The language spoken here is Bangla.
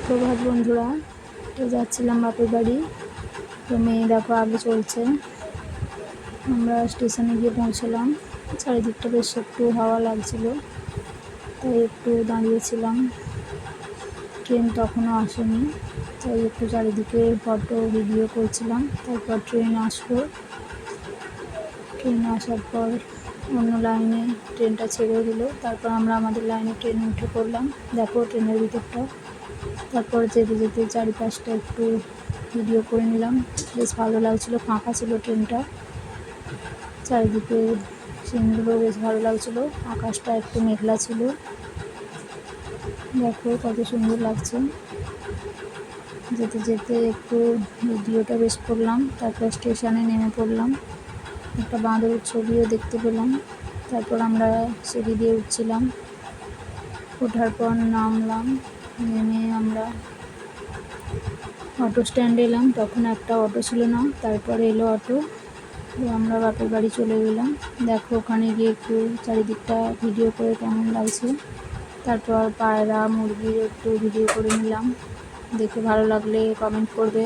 সুপ্রভাত বন্ধুরা। তো যাচ্ছিলাম বাপের বাড়ি। তো মেয়ে দেখো আগে চলছে। আমরা স্টেশনে গিয়ে পৌঁছলাম। চারিদিকটা বেশ একটু হাওয়া লাগছিল, তাই একটু দাঁড়িয়েছিলাম। ট্রেন তখনও আসেনি, তাই একটু চারিদিকে ফটো ভিডিও করছিলাম। তারপর ট্রেন আসলো। ট্রেন আসার পর অন্য লাইনে ট্রেনটা ছেড়ে দিল। তারপর আমরা আমাদের লাইনে ট্রেনে উঠে পড়লাম। দেখো ট্রেনের ভিতরটা। তারপর যেতে যেতে চারিপাশটা একটু ভিডিও করে নিলাম। বেশ ভালো লাগছিলো, ফাঁকা ছিল ট্রেনটা। চারিদিকে সিনগুলো বেশ ভালো লাগছিলো। আকাশটা একটু মেঘলা ছিল। দেখো কত সুন্দর লাগছে। যেতে যেতে একটু ভিডিওটা বেশ করলাম। তারপর স্টেশনে নেমে পড়লাম। একটা বাঁদরের ছবিও দেখতে পেলাম। তারপর আমরা সিঁড়ি দিয়ে উঠছিলাম। ওঠার পর নামলাম। নেমে আমরা অটো স্ট্যান্ডে এলাম। তখন একটা অটো ছিল না, তারপরে এলো অটো। আমরা বাপের বাড়ি চলে গেলাম। দেখো ওখানে গিয়ে একটু চারিদিকটা ভিডিও করে কেমন লাগছে। তারপর পায়রা মুরগির একটু ভিডিও করে নিলাম। দেখে ভালো লাগলে কমেন্ট করবে।